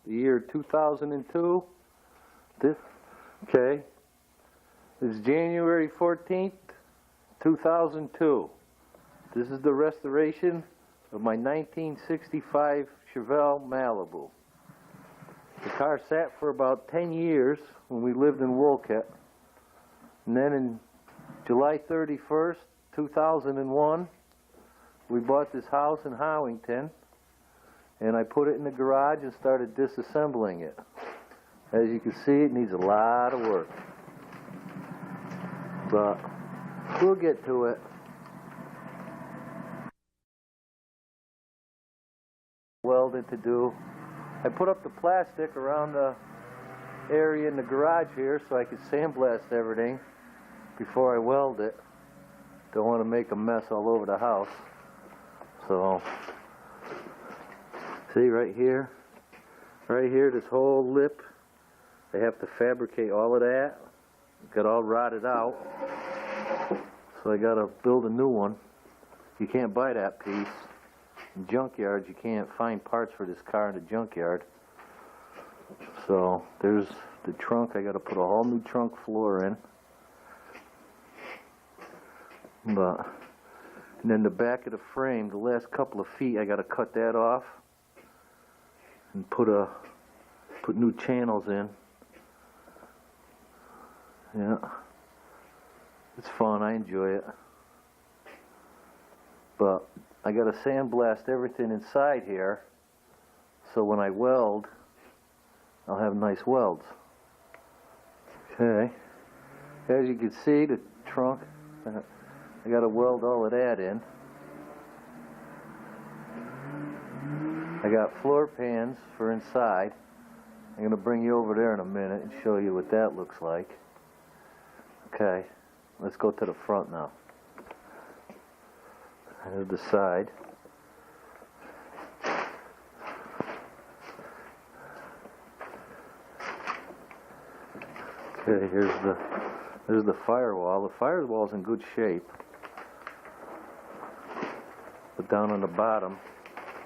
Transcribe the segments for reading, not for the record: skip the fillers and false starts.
the year 2002. Okay. This is January 14th, 2002. This is the restoration of my 1965 Chevelle Malibu. The car sat for about 10 years when we lived in Wolcott. And then in July 31st, 2001, we bought this house in Howington, and I put it in the garage and started disassembling it. As you can see, it needs a lot of work, but we'll get to it. Welding to do. I put up the plastic around the area in the garage here so I could sandblast everything before I weld it. Don't want to make a mess all over the house. So, see right here, this whole lip, I have to fabricate all of that. It got all rotted out, so I got to build a new one. You can't buy that piece. In junkyards, you can't find parts for this car in the junkyard. So, there's the trunk. I got to put a whole new trunk floor in. And then the back of the frame, the last couple of feet, I got to cut that off and put new channels in. Yeah, it's fun. I enjoy it. But I got to sandblast everything inside here, so when I weld, I'll have nice welds. Okay. As you can see, the trunk. I got to weld all of that in. I got floor pans for inside. I'm going to bring you over there in a minute and show you what that looks like. Okay, let's go to the front now. Here's the side. Okay, here's the firewall. The firewall's in good shape. But down on the bottom,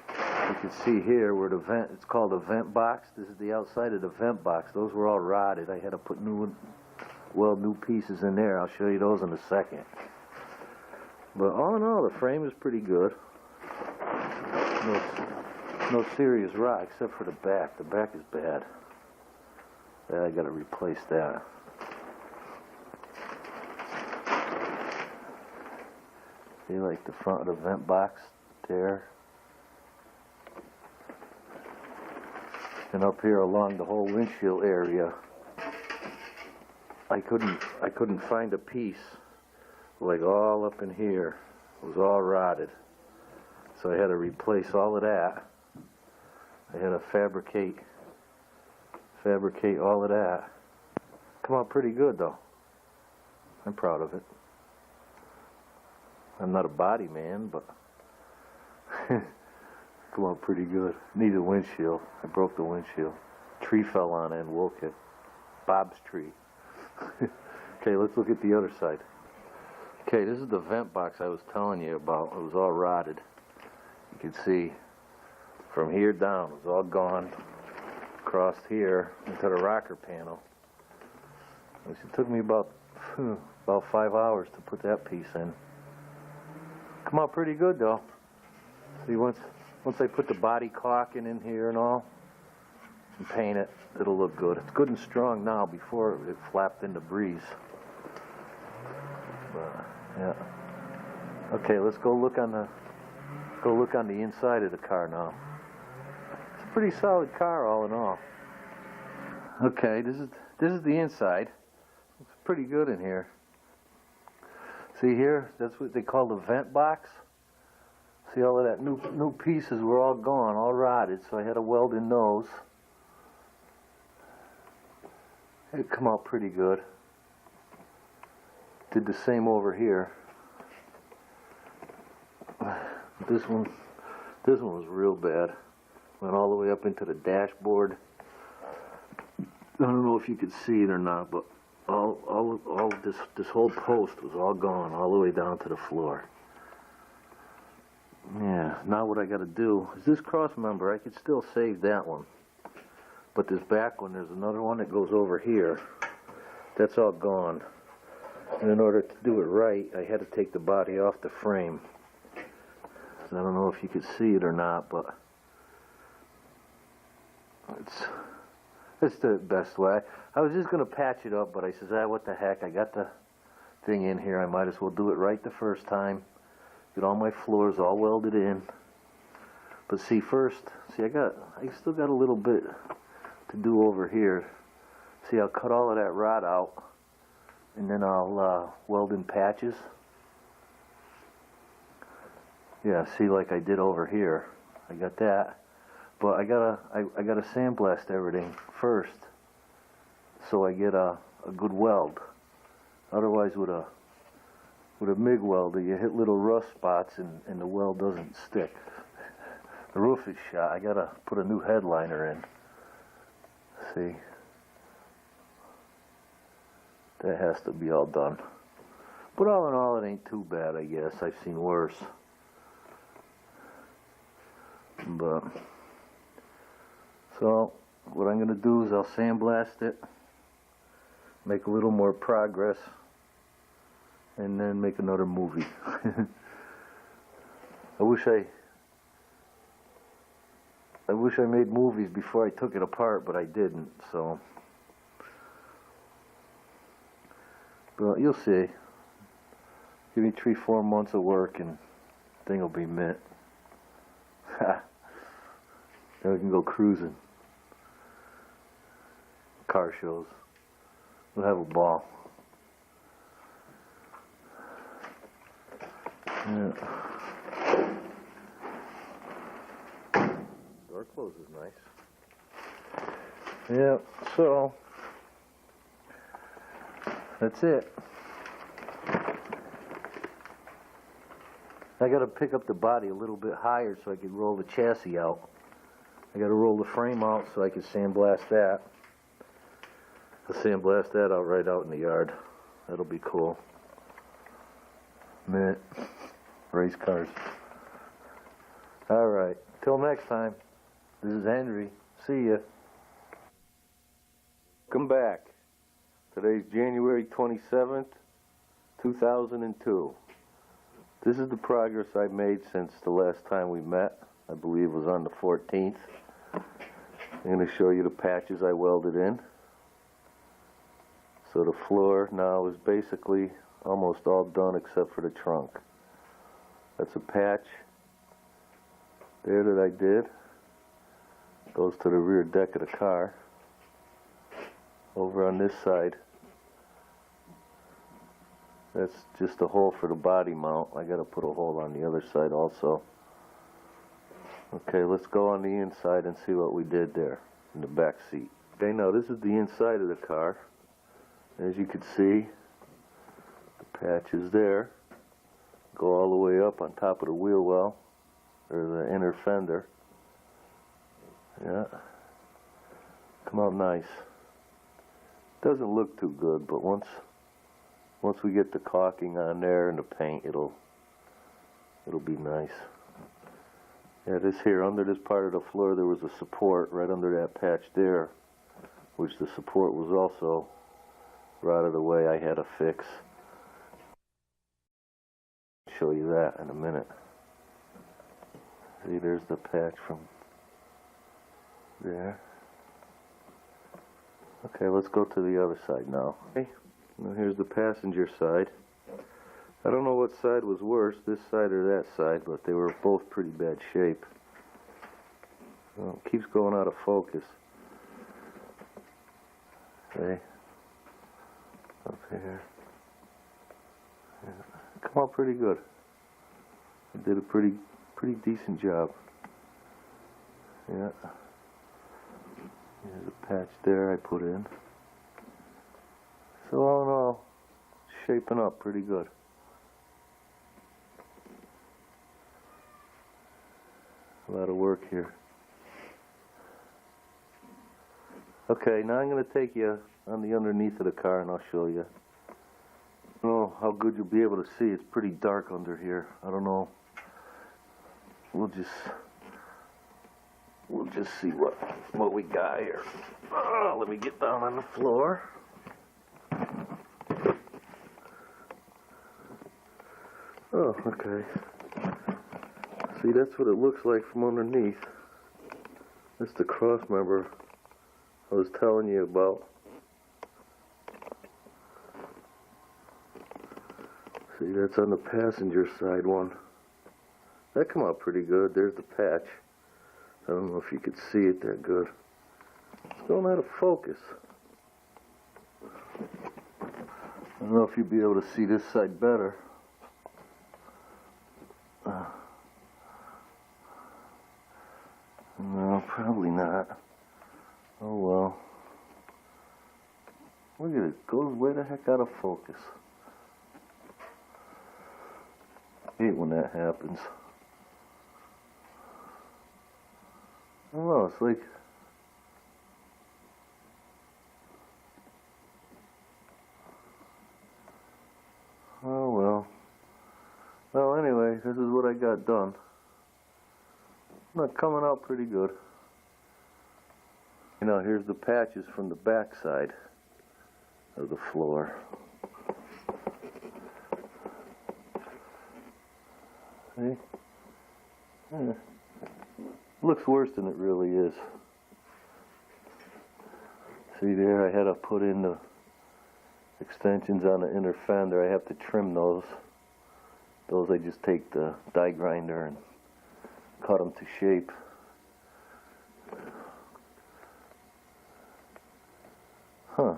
you can see here where the vent, it's called a vent box. This is the outside of the vent box. Those were all rotted. I had to put weld new pieces in there. I'll show you those in a second. But all in all, the frame is pretty good. No serious rot except for the back. The back is bad. I got to replace that. See, like the front of the vent box there. And up here along the whole windshield area, I couldn't find a piece. Like all up in here, it was all rotted. So I had to replace all of that. I had to fabricate all of that. Come out pretty good though. I'm proud of it. I'm not a body man, but come out pretty good. Need a windshield. I broke the windshield. Tree fell on it and woke it. Bob's tree. Okay, let's look at the other side. Okay, this is the vent box I was telling you about. It was all rotted. You can see from here down, it was all gone. Across here into the rocker panel. It took me about 5 hours to put that piece in. Come out pretty good though. See, once I put the body caulking in here and all, and paint it, it'll look good. It's good and strong now. Before it flapped in the breeze. Yeah. Okay, let's go look on the inside of the car now. It's a pretty solid car, all in all. Okay, this is the inside. It's pretty good in here. See here, that's what they call the vent box. See, all of that new pieces were all gone, all rotted, so I had to weld in those. It come out pretty good. Did the same over here. This one was real bad. Went all the way up into the dashboard. I don't know if you could see it or not, but all this whole post was all gone, all the way down to the floor. Yeah, now what I got to do is this cross member, I could still save that one. But this back one, there's another one that goes over here. That's all gone. And in order to do it right, I had to take the body off the frame. So I don't know if you could see it or not, but it's the best way. I was just going to patch it up, but I says, what the heck, I got the thing in here, I might as well do it right the first time. Get all my floors all welded in. But see, first, I still got a little bit to do over here. See, I'll cut all of that rod out, and then I'll weld in patches. Yeah, see, like I did over here. I got that. But I gotta sandblast everything first, so I get a good weld. Otherwise, with a MIG welder, you hit little rust spots and the weld doesn't stick. The roof is shot. I gotta put a new headliner in. See, that has to be all done. But all in all, it ain't too bad, I guess. I've seen worse. But so what I'm gonna do is I'll sandblast it, make a little more progress, and then make another movie. I wish I made movies before I took it apart, but I didn't, so. But you'll see. Give me 3-4 months of work and the thing will be mint. Then we can go cruising. Car shows. We'll have a ball. Yeah. Door close is nice. Yeah, so that's it. I gotta pick up the body a little bit higher so I can roll the chassis out. I gotta roll the frame out so I can sandblast that. I'll sandblast that out right out in the yard. That'll be cool. Mint. Race cars. Alright. Till next time. This is Henry. See ya. Welcome back. Today's January 27th, 2002. This is the progress I've made since the last time we met. I believe it was on the 14th. I'm going to show you the patches I welded in. So the floor now is basically almost all done except for the trunk. That's a patch there that I did. Goes to the rear deck of the car. Over on this side, that's just a hole for the body mount. I got to put a hole on the other side also. Okay, let's go on the inside and see what we did there in the back seat. Okay, now this is the inside of the car. As you can see, the patch is there. Go all the way up on top of the wheel well, or the inner fender. Yeah, come out nice. Doesn't look too good, but once we get the caulking on there and the paint, it'll be nice. Yeah, this here, under this part of the floor, there was a support right under that patch there, which the support was also right out of the way. I had to fix. I'll show you that in a minute. See, there's the patch from there. Okay, let's go to the other side now. Okay, now here's the passenger side. I don't know what side was worse, this side or that side, but they were both pretty bad shape. Well, it keeps going out of focus. Okay, up here. Yeah. Come out pretty good. I did a pretty decent job. Yeah. There's a patch there I put in. So all in all, shaping up pretty good. A lot of work here. Okay, now I'm going to take you on the underneath of the car and I'll show you. I don't know how good you'll be able to see. It's pretty dark under here. I don't know. We'll just just see what we got here. Oh, let me get down on the floor. Oh, okay. See, that's what it looks like from underneath. That's the cross member I was telling you about. See, that's on the passenger side one. That come out pretty good. There's the patch. I don't know if you could see it that good. It's going out of focus. I don't know if you'll be able to see this side better. No, probably not. Oh well. Look at it. It goes way the heck out of focus. I hate when that happens. I don't know, it's like... Oh well. Well, anyway, this is what I got done. Not coming out pretty good. You know, here's the patches from the back side of the floor. See? Yeah. Looks worse than it really is. See there, I had to put in the extensions on the inner fender. I have to trim those. Those I just take the die grinder and cut them to shape. Huh.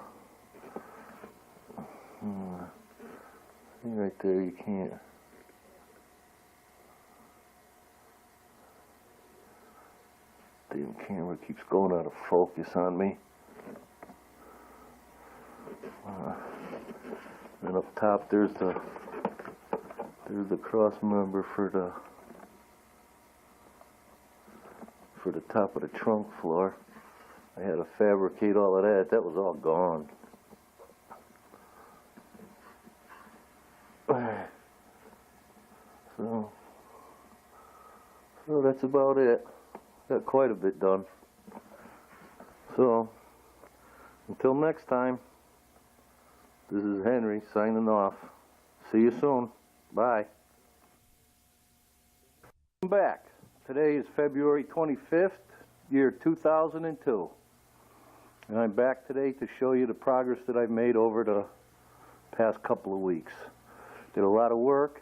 See right there, you can't. Damn camera keeps going out of focus on me. And up top there's the cross member for the top of the trunk floor. I had to fabricate all of that. That was all gone. So that's about it. Got quite a bit done. So, until next time, this is Henry signing off. See you soon. Bye. I'm back. Today is February 25th, year 2002. And I'm back today to show you the progress that I've made over the past couple of weeks. Did a lot of work,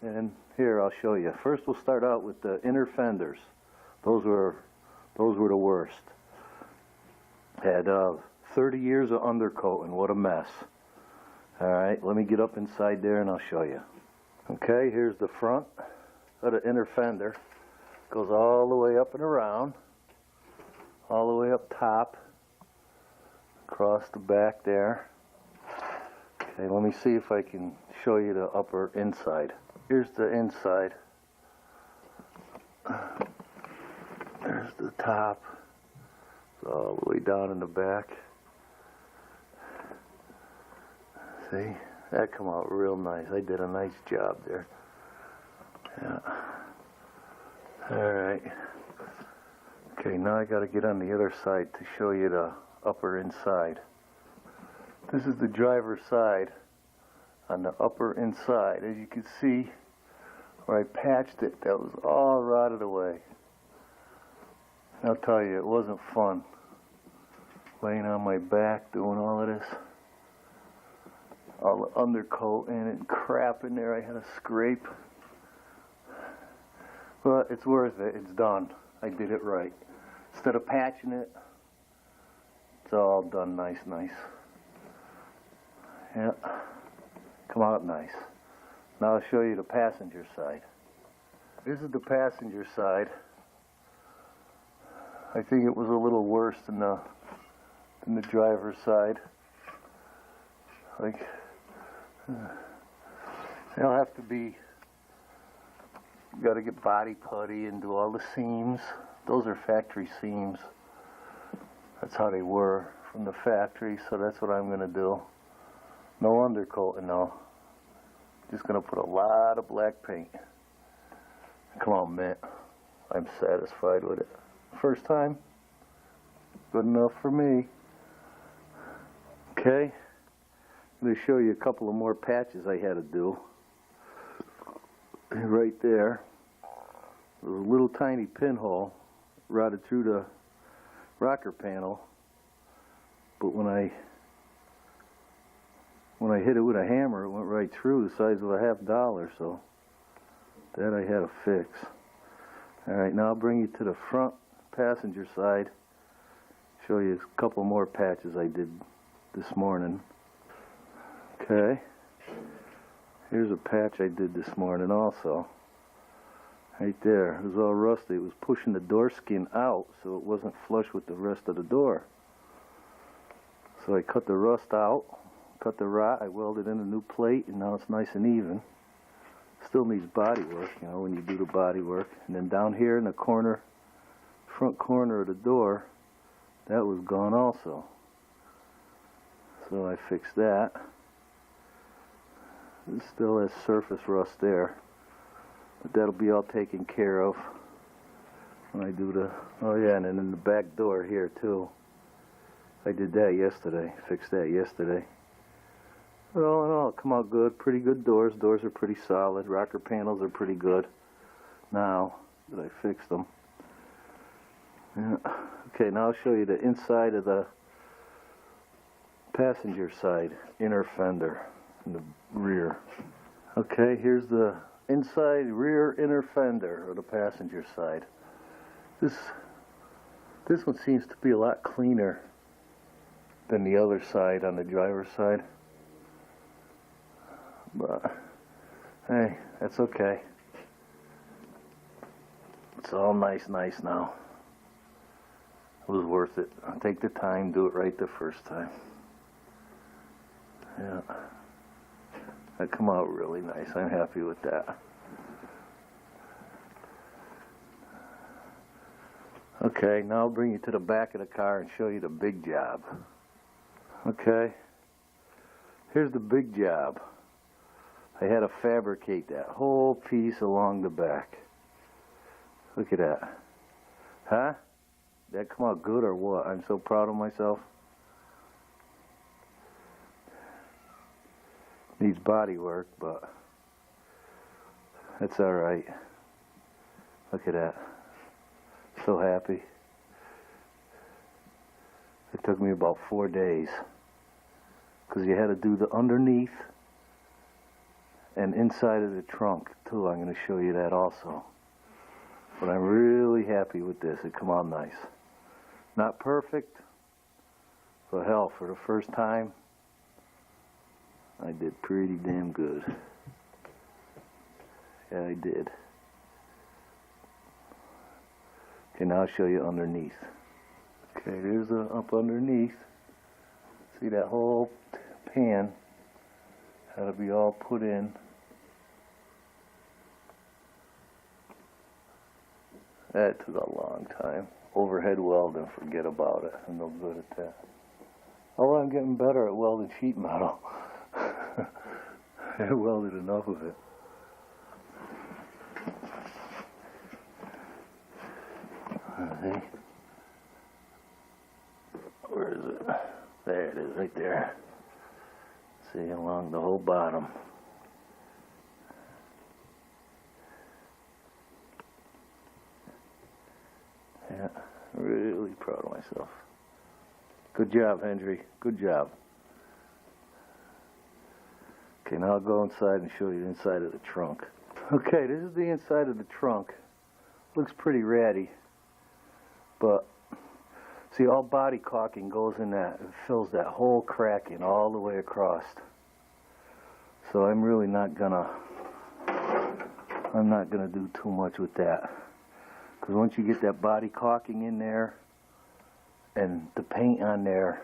and here I'll show you. First we'll start out with the inner fenders. Those were the worst. Had 30 years of undercoat, and what a mess. Alright, let me get up inside there and I'll show you. Okay, here's the front of the inner fender. Goes all the way up and around, all the way up top, across the back there. Okay, let me see if I can show you the upper inside. Here's the inside. There's the top. It's all the way down in the back. See? That come out real nice. I did a nice job there. Yeah. Alright. Okay, now I gotta get on the other side to show you the upper inside. This is the driver's side on the upper inside. As you can see, where I patched it, that was all rotted away. I'll tell you, it wasn't fun. Laying on my back, doing all of this. All the undercoat and crap in there I had to scrape. But it's worth it. It's done. I did it right. Instead of patching it, it's all done nice. Yeah. Come out nice. Now I'll show you the passenger side. This is the passenger side. I think it was a little worse than the driver's side. Like, they'll have to be, you gotta get body putty and do all the seams. Those are factory seams. That's how they were from the factory, so that's what I'm gonna do. No undercoating though. Just gonna put a lot of black paint. Come on, Mint. I'm satisfied with it. First time. Good enough for me. Okay. I'm going to show you a couple of more patches I had to do. Right there. There was a little tiny pinhole routed through the rocker panel. But when I hit it with a hammer, it went right through, the size of a $50, so that I had to fix. Alright, now I'll bring you to the front passenger side, show you a couple more patches I did this morning. Okay, here's a patch I did this morning also. Right there, it was all rusty. It was pushing the door skin out so it wasn't flush with the rest of the door. So I cut the rust out, cut the rot, I welded in a new plate, and now it's nice and even. Still needs body work, you know, when you do the body work. And then down here in the corner, front corner of the door, that was gone also. So I fixed that. It still has surface rust there, but that'll be all taken care of when I do the, oh yeah, and then in the back door here too. I did that yesterday, fixed that yesterday. But all in all, it come out good, pretty good doors. Doors are pretty solid, rocker panels are pretty good now that I fixed them. Yeah. Okay, now I'll show you the inside of the passenger side inner fender in the rear. Okay, here's the inside rear inner fender of the passenger side. This one seems to be a lot cleaner than the other side on the driver's side. But hey, that's okay. It's all nice now. It was worth it. Take the time, do it right the first time. Yeah. That come out really nice. I'm happy with that. Okay, now I'll bring you to the back of the car and show you the big job. Okay, here's the big job. I had to fabricate that whole piece along the back. Look at that. Huh? Did that come out good or what? I'm so proud of myself. Needs body work, but that's alright. Look at that. So happy. It took me about 4 days because you had to do the underneath and inside of the trunk too. I'm going to show you that also. But I'm really happy with this. It come out nice. Not perfect, but hell, for the first time, I did pretty damn good. Yeah, I did. Okay, now I'll show you underneath. Okay, there's the up underneath. See that whole pan had to be all put in. That took a long time. Overhead welding, forget about it. I'm no good at that. Oh, I'm getting better at welding sheet metal. I welded enough of it. See? Where is it? There it is, right there. See, along the whole bottom. Yeah, really proud of myself. Good job, Hendry. Good job. Okay, now I'll go inside and show you the inside of the trunk. Okay, this is the inside of the trunk. Looks pretty ratty, but see, all body caulking goes in that. It fills that whole crack in all the way across. So I'm really not gonna do too much with that. Because once you get that body caulking in there and the paint on there,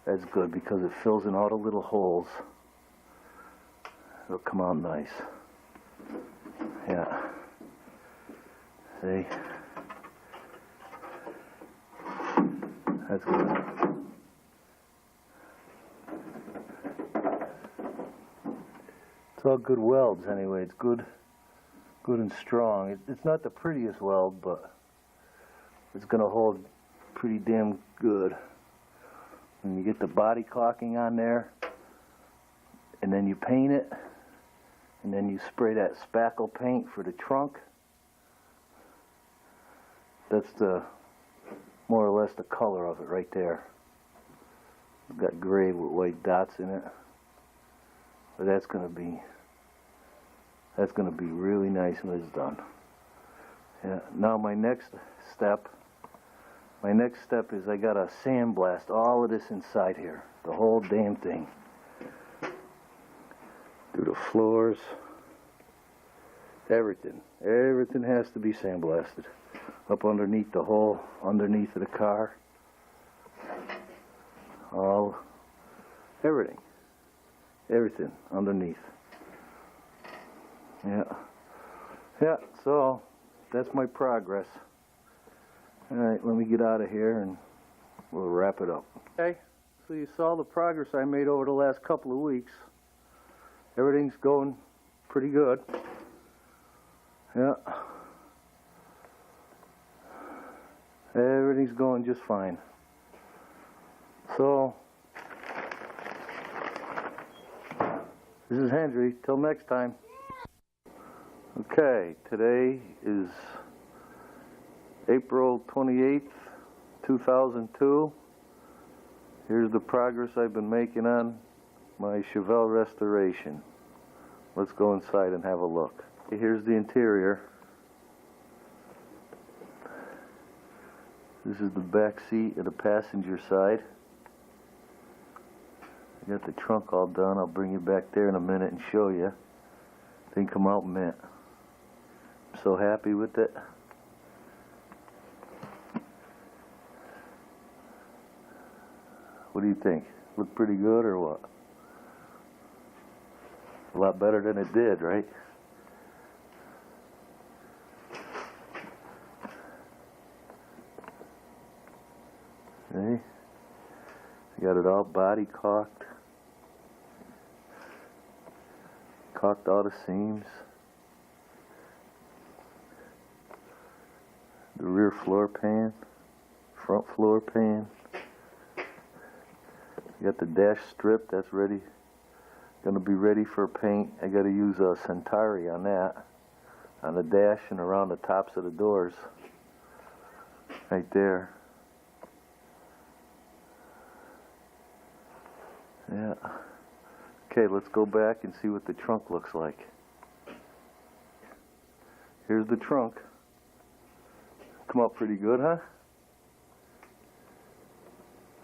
that's good because it fills in all the little holes. It'll come out nice. Yeah. See? That's good. It's all good welds anyway. It's good and strong. It's not the prettiest weld, but it's going to hold pretty damn good. When you get the body caulking on there, and then you paint it, and then you spray that spackle paint for the trunk. That's the more or less the color of it right there. It's got gray with white dots in it. But that's gonna be really nice when it's done. Yeah. Now my next step is I gotta sandblast all of this inside here, the whole damn thing. Do the floors, everything has to be sandblasted. Up underneath the hole, underneath of the car, everything underneath. Yeah, so that's my progress. Alright, let me get out of here and we'll wrap it up. Okay, so you saw the progress I made over the last couple of weeks. Everything's going pretty good. Yeah. Everything's going just fine. So, this is Henry. Till next time. Okay, today is April 28th, 2002. Here's the progress I've been making on my Chevelle restoration. Let's go inside and have a look. Here's the interior. This is the back seat of the passenger side. I got the trunk all done. I'll bring you back there in a minute and show you. Thing come out mint. I'm so happy with it. What do you think? Look pretty good or what? A lot better than it did, right? See? Got it all body caulked. Caulked all the seams. The rear floor pan. Front floor pan. Got the dash strip that's ready. Gonna be ready for paint. I gotta use a Centauri on that. On the dash and around the tops of the doors. Right there. Yeah. Okay, let's go back and see what the trunk looks like. Here's the trunk. Come out pretty good, huh?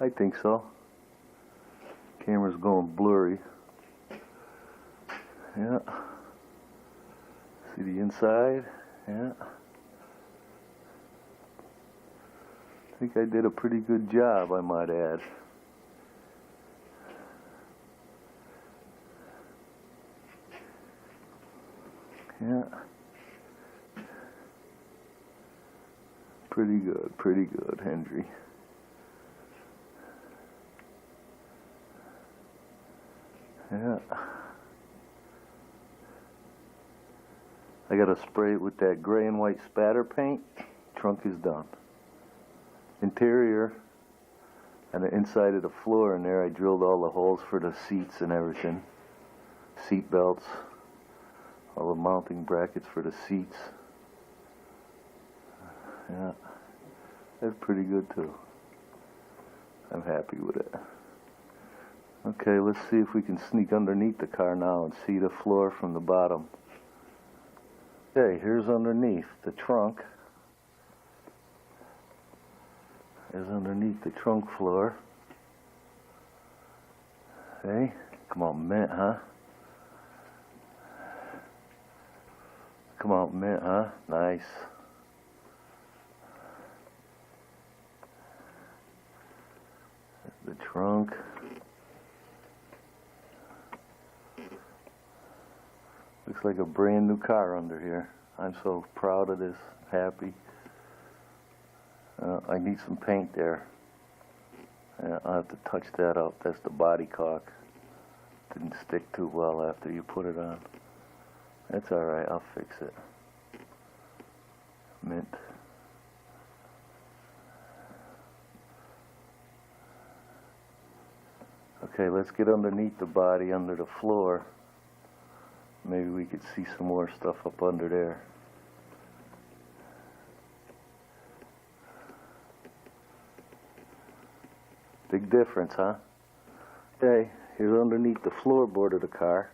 I think so. Camera's going blurry. Yeah. See the inside? Yeah. I think I did a pretty good job, I might add. Yeah. Pretty good, Henry. Yeah. I gotta spray it with that gray and white spatter paint. Trunk is done. Interior and the inside of the floor in there, I drilled all the holes for the seats and everything. Seat belts. All the mounting brackets for the seats. Yeah, that's pretty good too. I'm happy with it. Okay, let's see if we can sneak underneath the car now and see the floor from the bottom. Okay, here's underneath the trunk. Here's underneath the trunk floor. Hey, come on, mint, huh? Come on, mint, huh? Nice. The trunk. Looks like a brand new car under here. I'm so proud of this, happy. I need some paint there. I'll have to touch that up. That's the body caulk. Didn't stick too well after you put it on. That's alright, I'll fix it. Mint. Okay, let's get underneath the body, under the floor. Maybe we could see some more stuff up under there. Big difference, huh? Okay, here's underneath the floorboard of the car.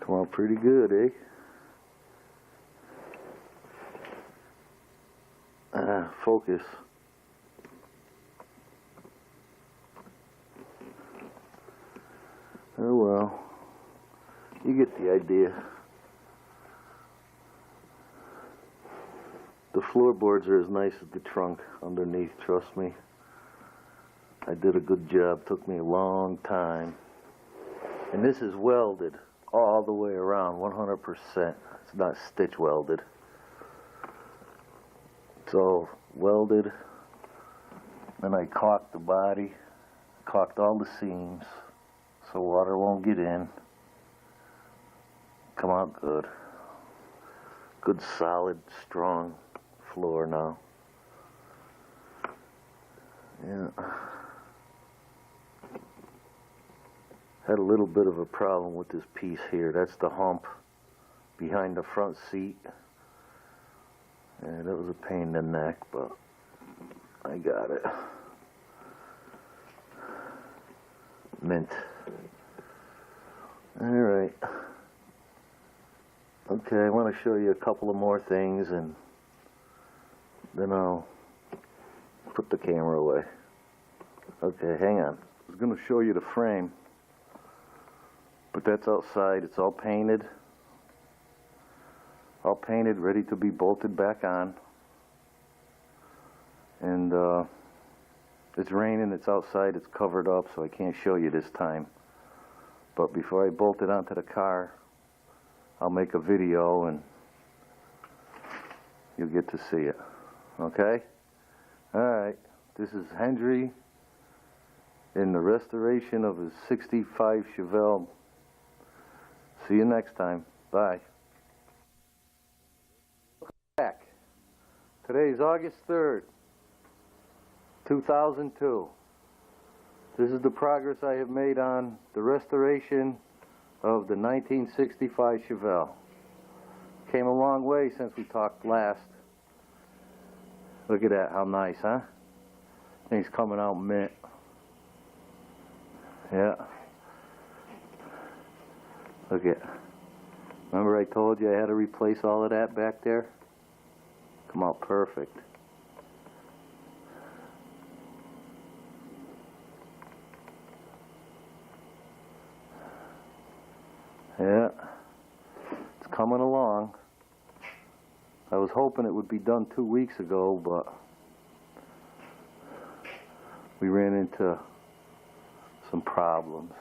Come on, pretty good, eh? Focus. Oh well, you get the idea. The floorboards are as nice as the trunk underneath, trust me. I did a good job, took me a long time. And this is welded all the way around, 100%. It's not stitch welded. It's all welded. Then I caulked the body, caulked all the seams so water won't get in. Come out good. Good, solid, strong floor now. Yeah. Had a little bit of a problem with this piece here. That's the hump behind the front seat. And that was a pain in the neck, but I got it. Mint. Alright. Okay, I want to show you a couple of more things and then I'll put the camera away. Okay, hang on. I was going to show you the frame, but that's outside. It's all painted. All painted, ready to be bolted back on. And it's raining, it's outside, it's covered up, so I can't show you this time. But before I bolt it onto the car, I'll make a video and you'll get to see it. Okay? Alright, this is Henry in the restoration of his 65 Chevelle. See you next time. Bye. Back. Today is August 3rd, 2002. This is the progress I have made on the restoration of the 1965 Chevelle. Came a long way since we talked last. Look at that, how nice, huh? Thing's coming out mint. Yeah. Look at. Remember I told you I had to replace all of that back there? Come out perfect. Yeah, it's coming along. I was hoping it would be done 2 weeks ago, but we ran into some problems.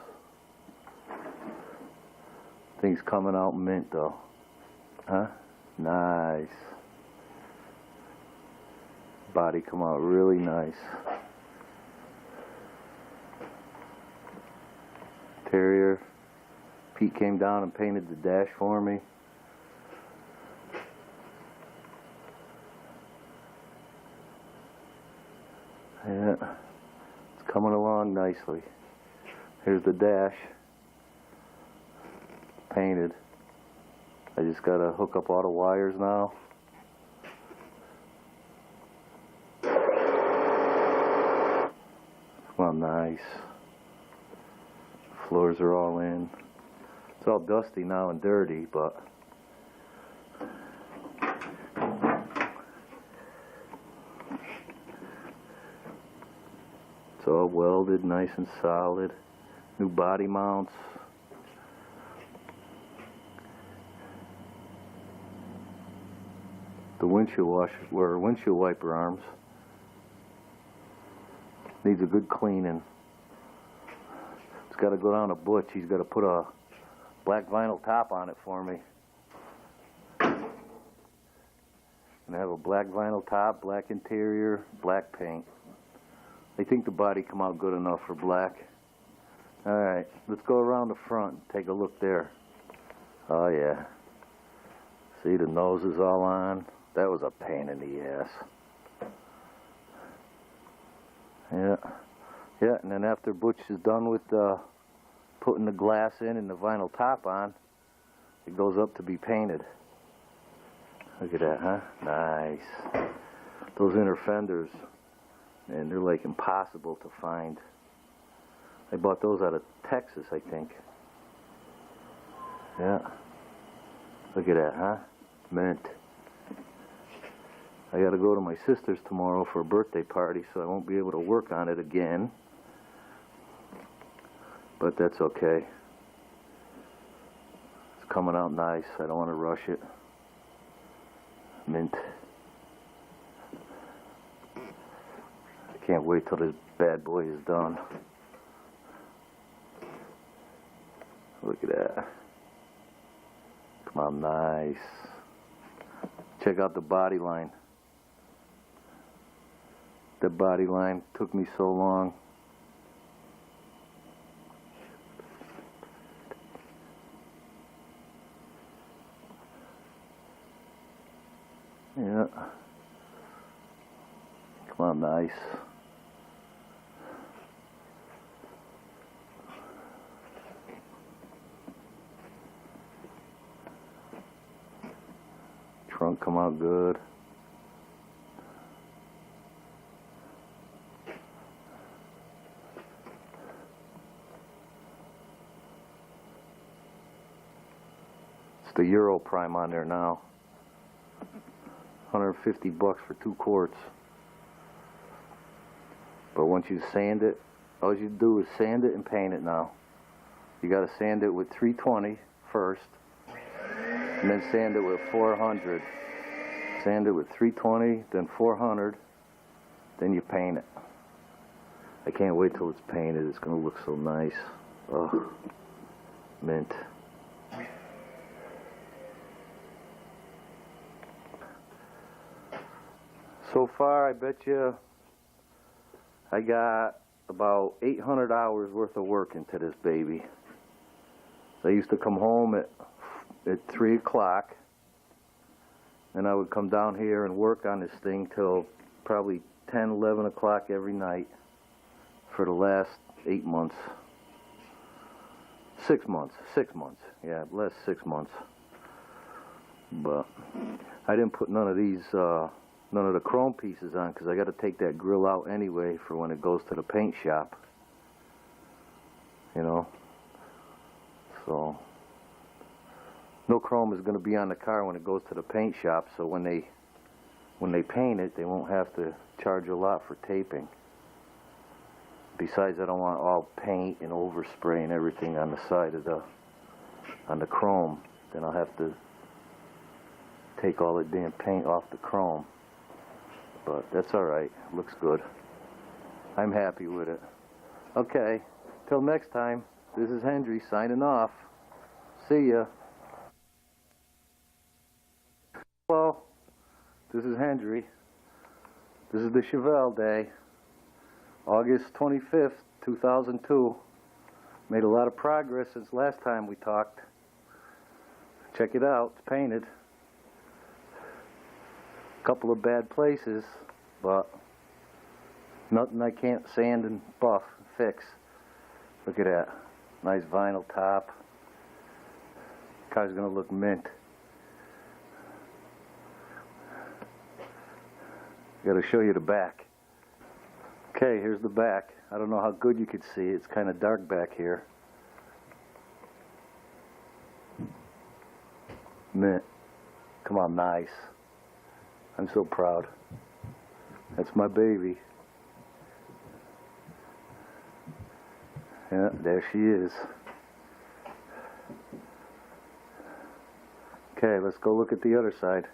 Things coming out mint though. Huh? Nice. Body come out really nice. Interior. Pete came down and painted the dash for me. Yeah, it's coming along nicely. Here's the dash. Painted. I just gotta hook up all the wires now. Well, nice. Floors are all in. It's all dusty now and dirty, but it's all welded, nice and solid. New body mounts. The windshield windshield wiper arms needs a good cleaning. It's got to go down to Butch. He's got to put a black vinyl top on it for me. And have a black vinyl top, black interior, black paint. I think the body come out good enough for black. Alright, let's go around the front and take a look there. Oh yeah. See, the nose is all on. That was a pain in the ass. Yeah. Yeah, and then after Butch is done with putting the glass in and the vinyl top on, it goes up to be painted. Look at that, huh? Nice. Those inner fenders, and they're like impossible to find. I bought those out of Texas, I think. Yeah. Look at that, huh? Mint. I gotta go to my sister's tomorrow for a birthday party, so I won't be able to work on it again. But that's okay. It's coming out nice. I don't want to rush it. Mint. I can't wait till this bad boy is done. Look at that. Come on, nice. Check out the body line. The body line took me so long. Yeah. Come on, nice. Trunk come out good. It's the Euro Prime on there now. 150 bucks for 2 quarts. But once you sand it, all you do is sand it and paint it now. You got to sand it with 320 first, and then sand it with 400. Sand it with 320, then 400, then you paint it. I can't wait till it's painted. It's going to look so nice. Oh, mint. So far, I bet you I got about 800 hours worth of work into this baby. I used to come home at 3 o'clock, and I would come down here and work on this thing till probably 10, 11 o'clock every night for the last 8 months. 6 months. 6 months. Yeah, last 6 months. But I didn't put none of these, none of the chrome pieces on, because I got to take that grill out anyway for when it goes to the paint shop. You know? So no chrome is going to be on the car when it goes to the paint shop, so when they paint it, they won't have to charge a lot for taping. Besides, I don't want all paint and overspray and everything on the side of the chrome. Then I'll have to take all the damn paint off the chrome. But that's alright. Looks good. I'm happy with it. Okay. Till next time, this is Hendry signing off. See ya. Hello. This is Hendry. This is the Chevelle day. August 25th, 2002. Made a lot of progress since last time we talked. Check it out. It's painted. Couple of bad places, but nothing I can't sand and buff and fix. Look at that. Nice vinyl top. Car's gonna look mint. Gotta show you the back. Okay, here's the back. I don't know how good you could see. It's kind of dark back here. Mint. Come on, nice. I'm so proud. That's my baby. Yeah, there she is. Okay, let's go look at the other side.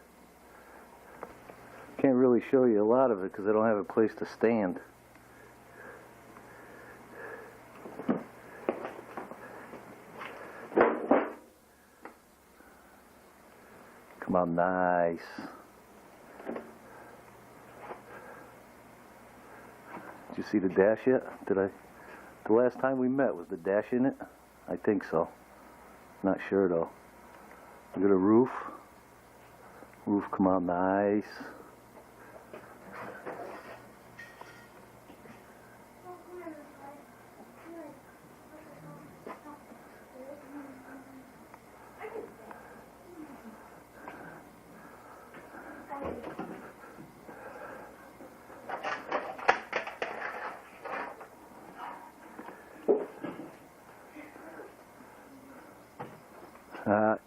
Can't really show you a lot of it because I don't have a place to stand. Come on, nice. Did you see the dash yet? The last time we met, was the dash in it? I think so. Not sure though. Look at the roof. Roof come out nice.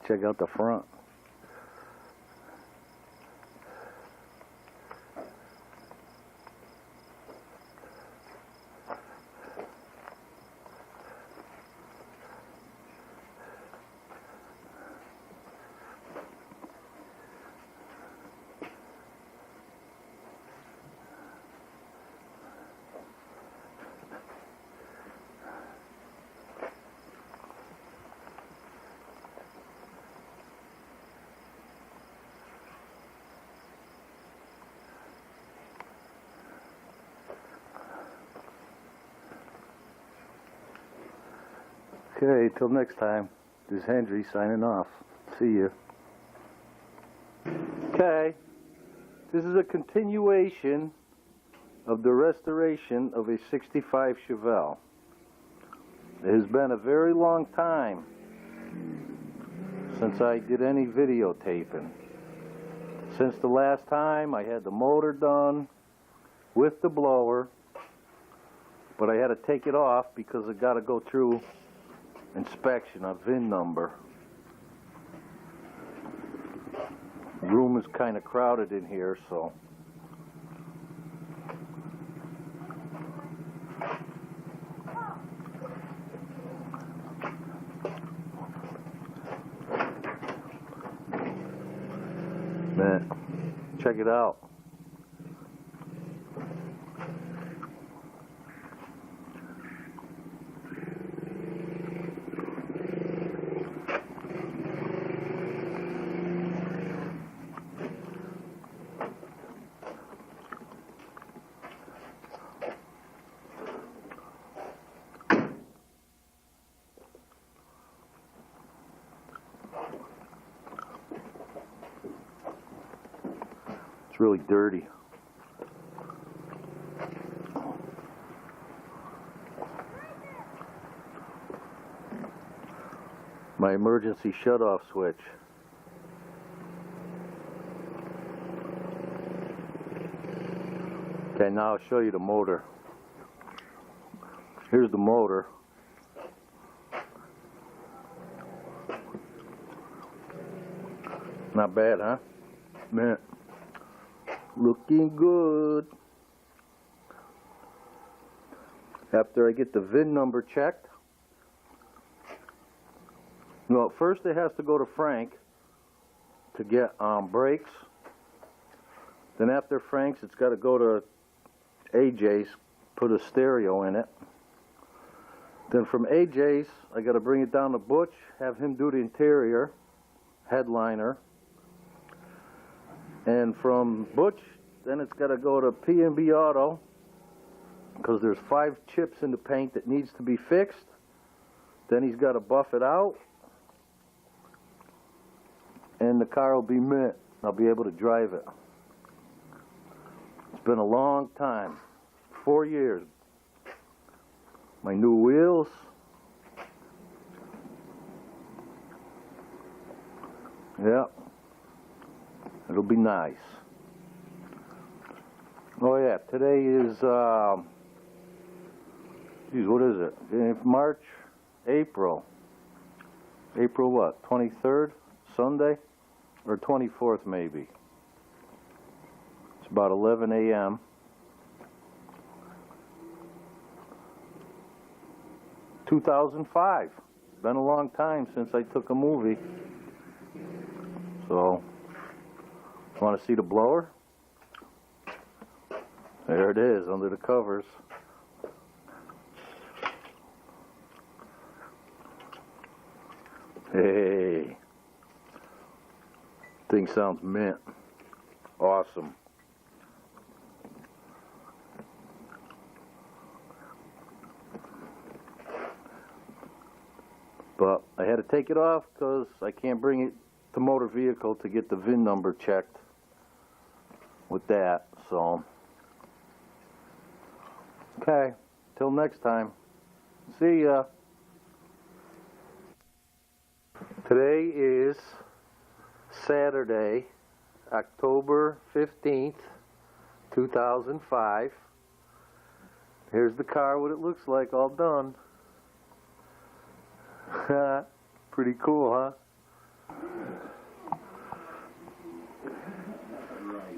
Check out the front. Okay, till next time, this is Hendry signing off. See you. Okay, this is a continuation of the restoration of a 65 Chevelle. It has been a very long time since I did any videotaping. Since the last time I had the motor done with the blower, but I had to take it off because it got to go through inspection, a VIN number. Room is kind of crowded in here, so man, check it out. It's really dirty. My emergency shut-off switch. Okay, now I'll show you the motor. Here's the motor. Not bad, huh? Man. Looking good. After I get the VIN number checked, well, first it has to go to Frank to get brakes. Then after Frank's, it's got to go to AJ's, put a stereo in it. Then from AJ's, I got to bring it down to Butch, have him do the interior, headliner. And from Butch, then it's got to go to P&B Auto, because there's 5 chips in the paint that needs to be fixed. Then he's got to buff it out, and the car will be mint. I'll be able to drive it. It's been a long time, 4 years. My new wheels. Yeah. It'll be nice. Oh yeah, today is, geez, what is it? March, April. April what? 23rd? Sunday? Or 24th maybe. It's about 11 a.m. (2005). Been a long time since I took a movie. So, want to see the blower? There it is, under the covers. Hey. Thing sounds mint. Awesome. But I had to take it off because I can't bring it the motor vehicle to get the VIN number checked with that, so. Okay, till next time. See ya. Today is Saturday, October 15th, 2005. Here's the car, what it looks like, all done. Pretty cool, huh?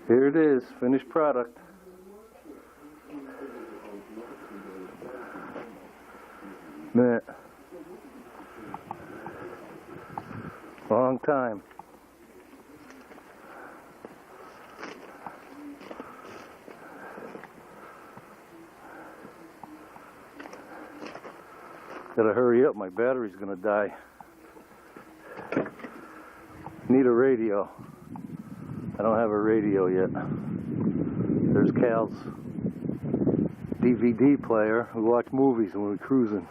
Here it is, finished product. Man, long time. Gotta hurry up, my battery's gonna die. Need a radio. I don't have a radio yet. There's Cal's DVD player. We watch movies when we're cruising.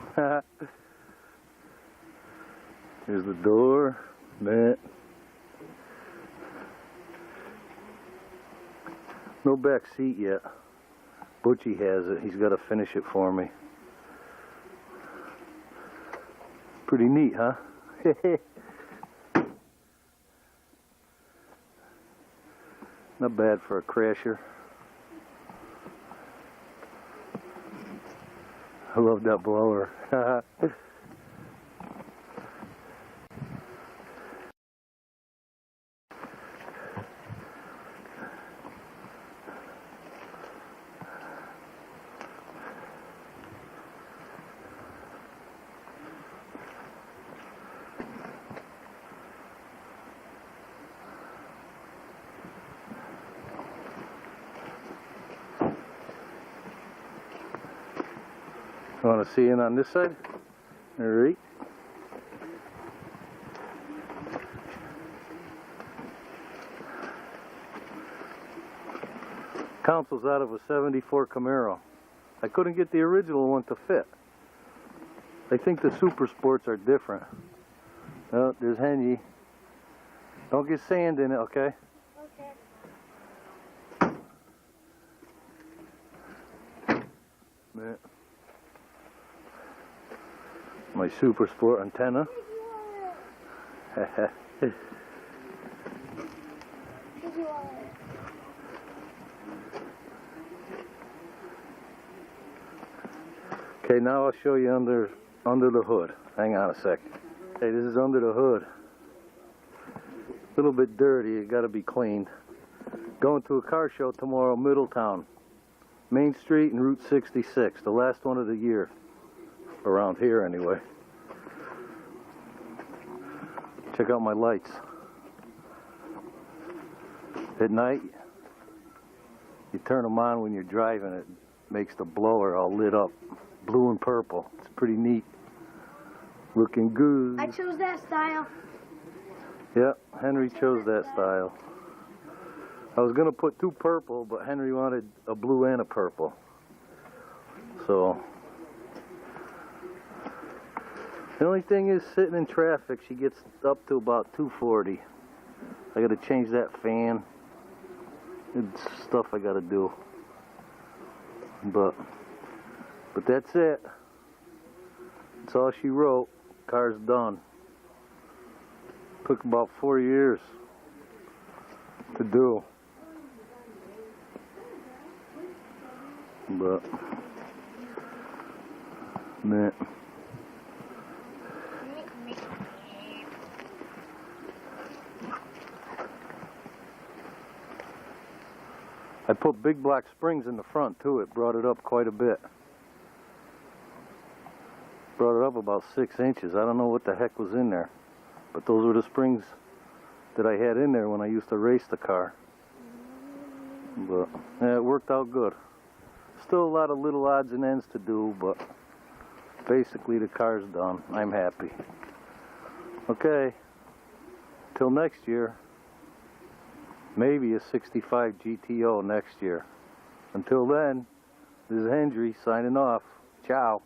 Here's the door. Man. No back seat yet. Butchie has it. He's got to finish it for me. Pretty neat, huh? Not bad for a crasher. I love that blower. Want to see it on this side? All right. Console's out of a 74 Camaro. I couldn't get the original one to fit. I think the Super Sports are different. Oh, there's Henry. Don't get sand in it, okay? Okay. Man. My Super Sport antenna. Okay, now I'll show you under the hood. Hang on a sec. Okay, this is under the hood. A little bit dirty, it got to be cleaned. Going to a car show tomorrow, Middletown, Main Street and Route 66, the last one of the year. Around here anyway. Check out my lights. At night, you turn them on when you're driving, it makes the blower all lit up, blue and purple. It's pretty neat. Looking good. I chose that style. Yep, Henry chose that style. I was gonna put two purple, but Henry wanted a blue and a purple. So the only thing is, sitting in traffic, she gets up to about 240. I gotta change that fan. It's stuff I gotta do. But that's it. That's all she wrote. Car's done. Took about 4 years to do. But man. I put big black springs in the front too. It brought it up quite a bit. Brought it up about 6 inches. I don't know what the heck was in there, but those were the springs that I had in there when I used to race the car. But yeah, it worked out good. Still a lot of little odds and ends to do, but basically the car's done. I'm happy. Okay, till next year. Maybe a 65 GTO next year. Until then, this is Hendry signing off. Ciao.